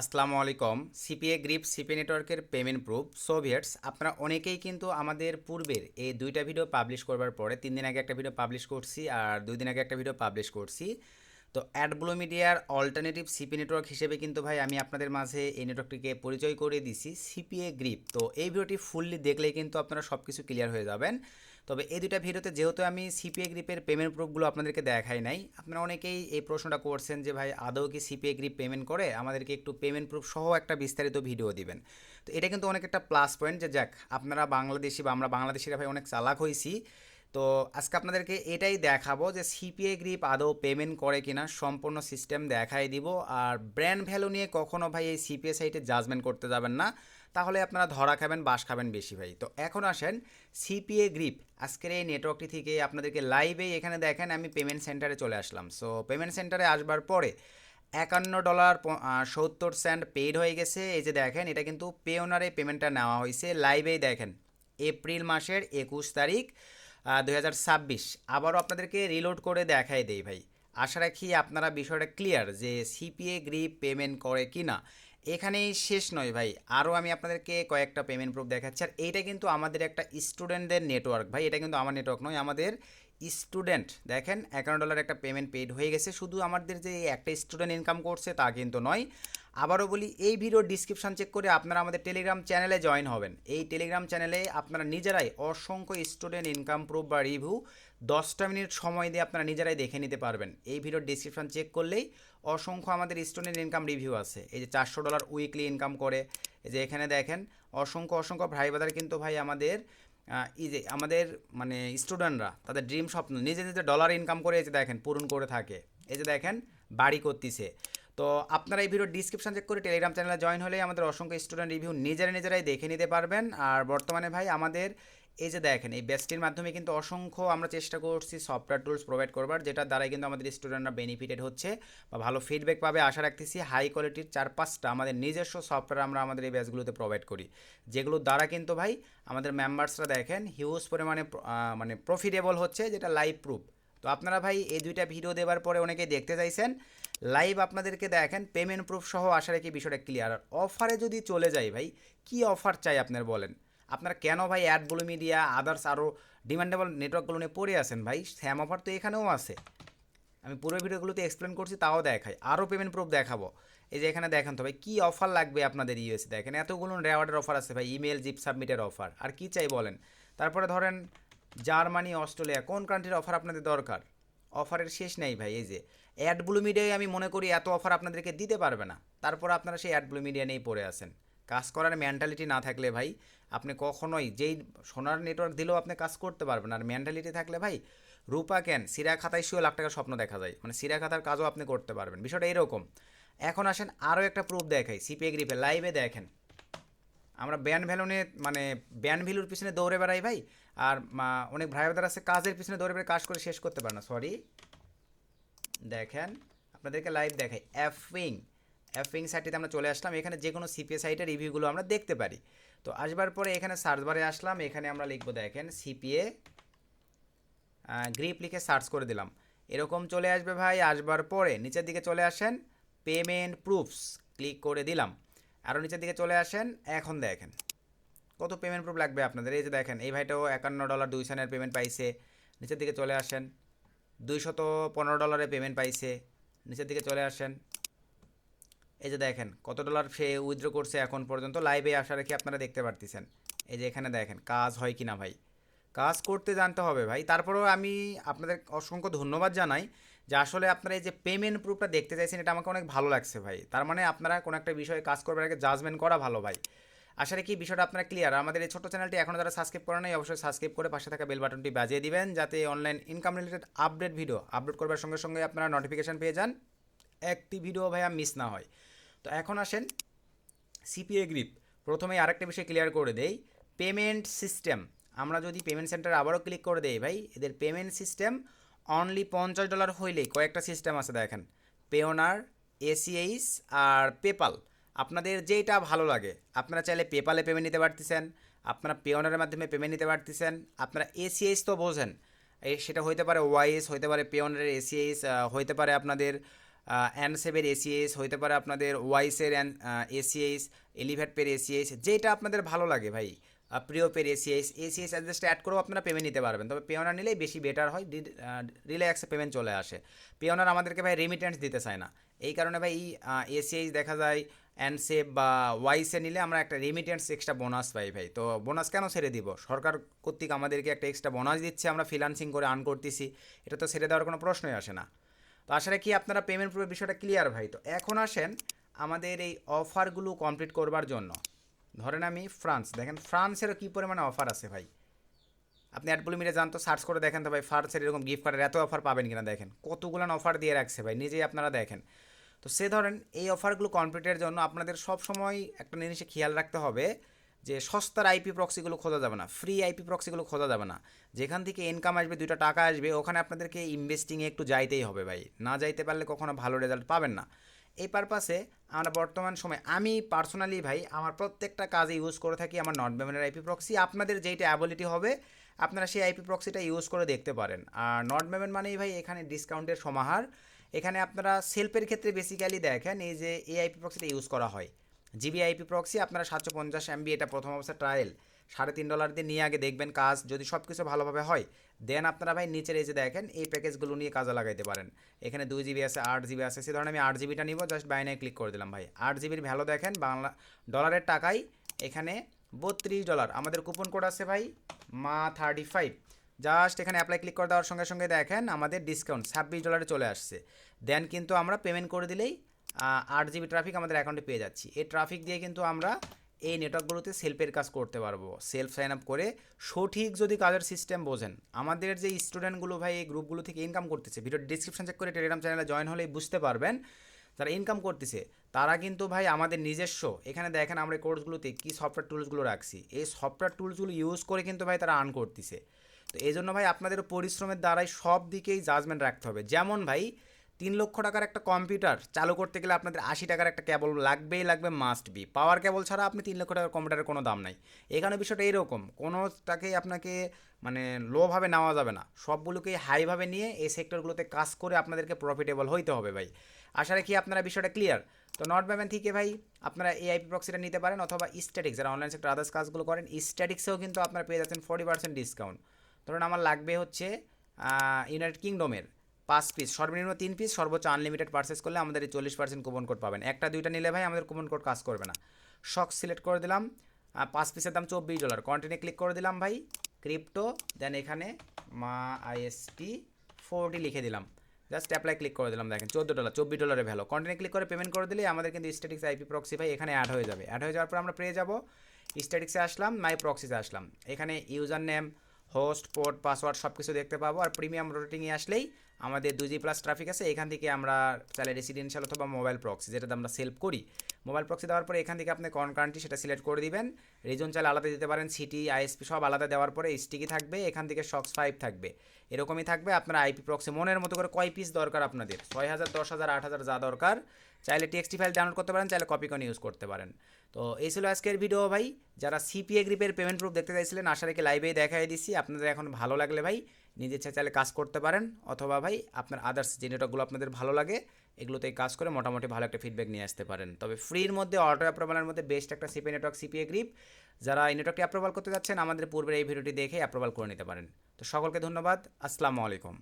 আসসালামু আলাইকুম। CPA grip CP নেটওয়ার্কের পেমেন্ট প্রুফ সোভিয়েটস আপনারা অনেকেই কিন্তু আমাদের পূর্বের এই দুইটা ভিডিও পাবলিশ করবার পরে 3 দিন আগে একটা ভিডিও পাবলিশ করছি আর 2 দিন আগে একটা ভিডিও পাবলিশ করছি। তো অ্যাডব্লু মিডিয়ার অল্টারনেটিভ সিপি নেটওয়ার্ক হিসেবে কিন্তু ভাই আমি আপনাদের মাঝে এই নেটওয়ার্কটিকে পরিচয় করে দিছি সিপিএ গ্রিপ। তো এই ভিডিওটি ফুললি দেখলেই কিন্তু আপনারা সব কিছু ক্লিয়ার হয়ে যাবেন। তবে এই দুটা ভিডিওতে যেহেতু আমি সিপিএ গ্রিপের পেমেন্ট প্রুফগুলো আপনাদেরকে দেখাই নাই, আপনারা অনেকেই এই প্রশ্নটা করছেন যে ভাই আদৌ কি সিপিএ গ্রিপ পেমেন্ট করে, আমাদেরকে একটু পেমেন্ট প্রুফ সহ একটা বিস্তারিত ভিডিও দিবেন। তো এটা কিন্তু অনেক একটা প্লাস পয়েন্ট যে যাক আপনারা বাংলাদেশি বা আমরা বাংলাদেশিরা ভাই অনেক চালাক হয়েছি। তো আজকে আপনাদেরকে এটাই দেখাবো যে সিপিএ গ্রিপ আদৌ পেমেন্ট করে কিনা, সম্পূর্ণ সিস্টেম দেখাই দিব। আর ব্র্যান্ড ভ্যালু নিয়ে কখনো ভাই এই সিপিএ সাইটে জাজমেন্ট করতে যাবেন না, তাহলে আপনারা ধরা খাবেন বাস খাবেন বেশি ভাই। তো এখন আসেন সিপিএ গ্রিপ আজকের এই নেটওয়ার্কটি থেকে আপনাদেরকে লাইভেই এখানে দেখেন আমি পেমেন্ট সেন্টারে চলে আসলাম। সো পেমেন্ট সেন্টারে আসবার পরে $51.70 পেইড হয়ে গেছে। এই যে দেখেন এটা কিন্তু পেওনারে পেমেন্টটা নেওয়া হয়েছে, লাইভেই দেখেন এপ্রিল মাসের 21 তারিখ 2026। আবারও আপনাদেরকে রিলোড করে দেখাই দেই ভাই। আশা রাখি আপনারা বিষয়টা ক্লিয়ার যে সিপিএ গ্রিপ পেমেন্ট করে কি না। এখানেই শেষ নয় ভাই, আরও আমি আপনাদেরকে কয়েকটা পেমেন্ট প্রুফ দেখাচ্ছি। আর এইটা কিন্তু আমাদের একটা স্টুডেন্টদের নেটওয়ার্ক ভাই, এটা কিন্তু আমার নেটওয়ার্ক নয়, আমাদের স্টুডেন্ট। দেখেন $51 একটা পেমেন্ট পেইড হয়ে গেছে। শুধু আমাদের যে একটা স্টুডেন্ট ইনকাম করছে তা কিন্তু নয়। আবারও বলি, এই ভিডিওর ডিসক্রিপশান চেক করে আপনারা আমাদের টেলিগ্রাম চ্যানেলে জয়েন হবেন। এই টেলিগ্রাম চ্যানেলে আপনারা নিজেরাই অসংখ্য স্টুডেন্ট ইনকাম প্রুফ বা রিভিউ 10টা মিনিট সময় দিয়ে আপনারা নিজেরাই দেখে নিতে পারবেন। এই ভিডিওর ডিসক্রিপশান চেক করলেই অসংখ্য আমাদের স্টুডেন্ট ইনকাম রিভিউ আছে। এই যে $400 উইকলি ইনকাম করে, এই যে এখানে দেখেন অসংখ্য অসংখ্য ভাই বাদার কিন্তু ভাই আমাদের এই যে আমাদের মানে স্টুডেন্টরা তাদের ড্রিম স্বপ্ন নিজে নিজে ডলার ইনকাম করে এই যে দেখেন পূরণ করে থাকে। এই যে দেখেন বাড়ি করতেছে। তো আপনারা এই ভিডিওর ডিসক্রিপশন চেক করে টেলিগ্রাম চ্যানেলে জয়েন হলেই আমাদের অসংখ্য স্টুডেন্ট রিভিউ নিজেরাই দেখে নিতে পারবেন। আর বর্তমানে ভাই আমাদের এই যে দেখেন এই ব্যাচটির মাধ্যমে কিন্তু অসংখ্য আমরা চেষ্টা করছি সফটওয়্যার টুলস প্রোভাইড করবার, যেটার দ্বারাই কিন্তু আমাদের স্টুডেন্টরা বেনিফিটেড হচ্ছে বা ভালো ফিডব্যাক পাবে আশা রাখতেছি। হাই কোয়ালিটির 4-5টা আমাদের নিজস্ব সফটওয়্যার আমরা আমাদের এই ব্যাচগুলোতে প্রোভাইড করি, যেগুলোর দ্বারা কিন্তু ভাই আমাদের মেম্বার্সরা দেখেন হিউজ পরিমাণে মানে প্রফিটেবল হচ্ছে, যেটা লাইভ প্রুফ। তো আপনারা ভাই এই দুইটা ভিডিও দেওয়ার পরে অনেকেই দেখতে চাইছেন লাইভ, আপনাদেরকে দেখেন পেমেন্ট প্রুফ সহ আশা রাখি বিষয়টা ক্লিয়ার। আর অফারে যদি চলে যাই ভাই, কি অফার চাই আপনার বলেন? আপনারা কেন ভাই অ্যাডব্লু মিডিয়া আদার্স আরও ডিমান্ডেবল নেটওয়ার্কগুলো নিয়ে পড়ে আছেন ভাই? স্যাম অফার তো এখানেও আছে, আমি পুরো ভিডিওগুলোতে এক্সপ্লেন করছি, তাও দেখাই, আরও পেমেন্ট প্রুফ দেখাবো। এই যে এখানে দেখেন তো ভাই কী অফার লাগবে আপনাদের ইউএসএ, দেখেন এতগুলো রেওয়ার্ডের অফার আছে ভাই, ইমেল জিপ সাবমিটের অফার, আর কি চাই বলেন? তারপরে ধরেন জার্মানি অস্ট্রেলিয়া, কোন কান্ট্রির অফার আপনাদের দরকার? অফারের শেষ নেই ভাই। এই যে অ্যাডব্লু মিডিয়ায় আমি মনে করি এত অফার আপনাদেরকে দিতে পারবে না, তারপর আপনারা সেই অ্যাডব্লু মিডিয়া নিয়েই পড়ে আছেন। কাজ করার মেন্টালিটি না থাকলে ভাই আপনি কখনোই যেই সোনার নেটওয়ার্ক দিলেও আপনি কাজ করতে পারবেন। আর মেন্টালিটি থাকলে ভাই রূপা কেন সিরা খাতায় শুয়ে লাখ টাকার স্বপ্ন দেখা যায়, মানে সিরা খাতার কাজও আপনি করতে পারবেন, বিষয়টা এরকম। এখন আসেন আরও একটা প্রুফ দেখাই সিপিএ গ্রিপে, লাইভে দেখেন আমরা ব্যান্ড ভ্যালু নিয়ে মানে ব্যান্ড ভ্যালুর পিছনে দৌড়ে বেড়াই ভাই। আর অনেক ভাই বোনেরা আছে কাজের পিছনে দৌড়ে বেড়ে কাজ করে শেষ করতে পারে না, সরি। দেখেন আপনাদেরকে লাইভ দেখাই এফিং এফিং সাইটটিতে আমরা চলে আসলাম। এখানে যে কোনো সিপিএ সাইটের রিভিউগুলো আমরা দেখতে পারি। তো আসবার পরে এখানে সার্চ বারে আসলাম, এখানে আমরা লিখবো দেখেন সিপিএ গ্রিপ লিখে সার্চ করে দিলাম, এরকম চলে আসবে ভাই। আসবার পরে নিচের দিকে চলে আসেন পেমেন্ট প্রুফস, ক্লিক করে দিলাম। আরও নিচের দিকে চলে আসেন, এখন দেখেন কত পেমেন্ট প্রুফ লাগবে আপনাদের। এই যে দেখেন এই ভাইটাও $51.02 পেমেন্ট পাইছে। নিচের দিকে চলে আসেন $215 পেমেন্ট পাইছে। নিচের দিকে চলে আসেন, এই যে দেখেন কত ডলার সে উইথড্র করছে এখন পর্যন্ত, লাইভে আসা রেখে আপনারা দেখতে পারতেছেন। এই যে এখানে দেখেন কাজ হয় কি না ভাই, কাজ করতে জানতে হবে ভাই। তারপরেও আমি আপনাদের অসংখ্য ধন্যবাদ জানাই যে আসলে আপনারা এই যে পেমেন্ট প্রুফটা দেখতে চাইছেন, এটা আমাকে অনেক ভালো লাগছে ভাই। তার মানে আপনারা কোনো একটা বিষয়ে কাজ করবার আগে জাজমেন্ট করা ভালো ভাই। আশা রাখি বিষয়টা আপনারা ক্লিয়ার। আমাদের এই ছোট্ট চ্যানেলটি এখনও যারা সাবস্ক্রাইব করে নাই অবশ্যই সাবস্ক্রাইব করে পাশে থাকা বেল বাটনটি বাজিয়ে দিবেন, যাতে online income related update video upload করবার সঙ্গে সঙ্গে আপনারা নোটিফিকেশান পেয়ে যান, একটি ভিডিও ভাইয়া মিস না হয়। তো এখন আসেন সিপিএ গ্রিপ, প্রথমেই আরেকটা বিষয় ক্লিয়ার করে দেই, পেমেন্ট সিস্টেম। আমরা যদি পেমেন্ট সেন্টারে আবারও ক্লিক করে দেই ভাই, এদের পেমেন্ট সিস্টেম অনলি $50 হইলেই কয়েকটা সিস্টেম আছে দেখেন, পেওনার, এসিএইচ আর পেপাল। আপনাদের যেটা ভালো লাগে আপনারা চাইলে পেপালে পেমেন্ট নিতে পারতেছেন, আপনারা পেওনারের মাধ্যমে পেমেন্ট নিতে পারতেছেন, আপনারা এসিএইচ তো বোঝেন, সেটা হইতে পারে ওয়াইএস, হইতে পারে পেওনারের এসিএইচ, হইতে পারে আপনাদের অ্যানসেভের এসিএস হইতে পারে, আপনাদের ওয়াইসের এসিএস, এলিভেট পের এসিএস, যেটা আপনাদের ভালো লাগে ভাই, প্রিয় পের এসিএস অ্যাডজাস্ট অ্যাড করেও আপনারা পেমেন্ট নিতে পারবেন। তবে পেওনার নিলেই বেশি বেটার হয়, রিল্যাক্সে পেমেন্ট চলে আসে। পেওনার আমাদেরকে ভাই রেমিটেন্স দিতে চায় না, এই কারণে ভাই এসিএস দেখা যায় অ্যানসেভ বা ওয়াইসে নিলে আমরা একটা রেমিটেন্স এক্সট্রা বোনাস পাই ভাই। তো বোনাস কেন ছেড়ে দিব? সরকার কর্তৃক আমাদেরকে একটা এক্সট্রা বোনাস দিচ্ছে, আমরা ফ্রিল্যান্সিং করে আর্ন করতেছি, এটা তো ছেড়ে দেওয়ার কোনো প্রশ্নই আসে না। তো আশা রাখি আপনারা পেমেন্ট প্রুফের বিষয়টা ক্লিয়ার ভাই। তো এখন আসেন আমাদের এই অফারগুলো কমপ্লিট করবার জন্য। ধরেন আমি ফ্রান্স, দেখেন ফ্রান্সেরও কী পরিমাণে অফার আছে ভাই। আপনি অ্যাডবুল মিলে যান তো, সার্চ করে দেখেন তো ভাই, ফ্রান্সের এরকম গিফট কার্ডের এত অফার পাবেন কিনা, দেখেন কতগুলো অফার দিয়ে রাখছে ভাই, নিজেই আপনারা দেখেন। তো সে ধরেন এই অফারগুলো কমপ্লিটের জন্য আপনাদের সব সময় একটা জিনিসে খেয়াল রাখতে হবে যে সস্তার আইপি প্রক্সিগুলো খোঁজা যাবে না, ফ্রি আইপি প্রক্সিগুলো খোঁজা যাবে না। যেখান থেকে ইনকাম আসবে, 2টা টাকা আসবে, ওখানে আপনাদেরকে ইনভেস্টিংয়ে একটু যাইতেই হবে ভাই, না যাইতে পারলে কখনো ভালো রেজাল্ট পাবেন না। এই পারপাসে আমরা বর্তমান সময়, আমি পার্সোনালি ভাই আমার প্রত্যেকটা কাজে ইউজ করে থাকি আমার নট মেমেনের আইপি প্রক্সি। আপনাদের যেইটা অ্যাবিলিটি হবে আপনারা সেই আইপি প্রক্সিটা ইউজ করে দেখতে পারেন। আর নট মেমেন মানেই ভাই এখানে ডিসকাউন্টের সমাহার। এখানে আপনারা সেলফের ক্ষেত্রে বেসিক্যালি দেখেন এই যে এই আইপি প্রক্সিটা ইউজ করা হয়, জিবি আইপি প্রক্সি আপনারা 750 MB, এটা প্রথম অবস্থা ট্রায়াল $3.5 দিয়ে নিয়ে আগে দেখবেন, কাজ যদি সব কিছু ভালোভাবে হয় দেন আপনারা ভাই নিচের এই যে দেখেন এই প্যাকেজগুলো নিয়ে কাজে লাগাইতে পারেন। এখানে 2 GB আছে, 8 GB আছে, সে ধরনের আমি 8 GBটা নিব, জাস্ট বাইনায় ক্লিক করে দিলাম ভাই। 8 GBর ভ্যালু দেখেন বাংলা ডলারের টাকায় এখানে $32। আমাদের কুপন কোড আছে ভাই মা35, জাস্ট এখানে অ্যাপ্লাই ক্লিক করে দেওয়ার সঙ্গে সঙ্গে দেখেন আমাদের ডিসকাউন্ট $26 চলে আসছে। দেন কিন্তু আমরা পেমেন্ট করে দিলেই 8 GB ট্রাফিক আমাদের অ্যাকাউন্টে পেয়ে যাচ্ছি। এই ট্রাফিক দিয়ে কিন্তু আমরা এই নেটওয়ার্কগুলোতে সেলফের কাজ করতে পারবো, সেলফ সাইন আপ করে সঠিক যদি কাজের সিস্টেম বোঝেন। আমাদের যে স্টুডেন্টগুলো ভাই এই গ্রুপগুলো থেকে ইনকাম করতেছে, ভিডিও ডিসক্রিপশন চেক করে টেলিগ্রাম চ্যানেলে জয়েন হলেই বুঝতে পারবেন যারা ইনকাম করতেছে তারা কিন্তু ভাই আমাদের নিজস্ব, এখানে দেখেন আমরা কোর্সগুলোতে কী সফটওয়্যার টুলসগুলো রাখছি, এই সফটওয়্যার টুলসগুলো ইউজ করে কিন্তু ভাই তারা আর্ন করতেছে। তো এই জন্য ভাই আপনাদের পরিশ্রমের দ্বারাই সব দিকেই জাজমেন্ট রাখতে হবে। যেমন ভাই 3 লক্ষ টাকার একটা কম্পিউটার চালু করতে গেলে আপনাদের 80 টাকার একটা কেবল লাগবেই লাগবে, মাস্ট বি। পাওয়ার কেবল ছাড়া আপনি 3 লক্ষ টাকার কম্পিউটারের কোনো দাম নাই। এখানে বিষয়টা এরকম, কোনোটাকেই আপনাকে মানে লোভাবে নেওয়া যাবে না, সবগুলোকেই হাইভাবে নিয়ে এই সেক্টরগুলোতে কাজ করে আপনাদেরকে প্রফিটেবল হইতে হবে ভাই। আশা রাখি আপনারা বিষয়টা ক্লিয়ার। তো নট পেমেন্ট থেকে ভাই আপনারা এআইপি প্রক্সিটা নিতে পারেন, অথবা স্ট্যাটিক্স যারা অনলাইন সেক্টর আদার্স কাজগুলো করেন, স্ট্যাটিক্সেও কিন্তু আপনারা পেয়ে যাচ্ছেন 40% ডিসকাউন্ট। ধরুন আমার লাগবে হচ্ছে ইউনাইটেড কিংডমের 5 পিস, সর্বনিম্ন 3 পিস, সর্বোচ্চ আনলিমিটেড পারচেস করলে আমাদের এই 40% কুপন কোড পাবেন। একটা দুইটা নিলে ভাই আমাদের কুপন কোড কাজ করবে না। শক সিলেক্ট করে দিলাম, 5 পিসের দাম $24, কন্টিনিউ ক্লিক করে দিলাম ভাই, ক্রিপ্টো, দেন এখানে মা আইএসটি 40 লিখে দিলাম, জাস্ট অ্যাপ্লাই ক্লিক করে দিলাম, দেখেন $14, $24 ভ্যালু। কন্টিনিউ ক্লিক করে পেমেন্ট করে দিলে আমাদের কিন্তু স্ট্যাটিক্স আইপি প্রক্সি ভাই এখানে অ্যাড হয়ে যাবে। অ্যাড হয়ে যাওয়ার পর আমরা পেয়ে যাব স্ট্যাটিক্সে আসলাম, মাই প্রক্সিতে আসলাম, এখানে user name, host, port, password সব কিছু দেখতে পাবো। আর প্রিমিয়াম রোটিংয়ে আসলেই আমাদের 2G+ ট্রাফিক আছে, এখান থেকে আমরা চাইলে রেসিডেন্সিয়াল অথবা মোবাইল প্রক্সি, যেটাতে আমরা সেলফ করি, মোবাইল প্রক্সি দেওয়ার পরে এখান থেকে আপনি কোন কান্ট্রি সেটা সিলেক্ট করে দিবেন। রিজন চাইলে আলাদা দিতে পারেন, সিটি, আইএসপি সব আলাদা দেওয়ার পরে স্টিকি থাকবে, এখান থেকে শক্স 5 থাকবে, এরকমই থাকবে। আপনার আইপি প্রক্সি মনের মতো করে কয় পিস দরকার আপনাদের, 6000, 10,000, 8,000 যা দরকার, চাইলে টেক্সটি ফাইল ডাউনলোড করতে পারেন, চাইলে কপি করে ইউজ করতে পারেন। তো এই ছিল আজকের ভিডিও ভাই। যারা সিপিএ গ্রিপের পেমেন্ট প্রুফ দেখতে চাইছিলেন আশা রেখে লাইভেই দেখাই দিচ্ছি। আপনাদের এখন ভালো লাগলে ভাই নিজের চাইলে কাজ করতে পারেন, অথবা ভাই আপনার আদার্স যে নেটওয়ার্কগুলো আপনাদের ভালো লাগে এগুলোতেই কাজ করে মোটামুটি ভালো একটা ফিডব্যাক নিয়ে আসতে পারেন। তবে ফ্রির মধ্যে অটো অ্যাপ্রুভালের মধ্যে বেস্ট একটা সিপিএ নেটওয়ার্ক সিপিএ গ্রিপ। যারা এই নেটওয়ার্কটি অ্যাপ্রুভাল করতে যাচ্ছেন আমাদের পূর্বের এই ভিডিওটি দেখে অ্যাপ্রুভাল করে নিতে পারেন। তো সকলকে ধন্যবাদ, আসসালামু আলাইকুম।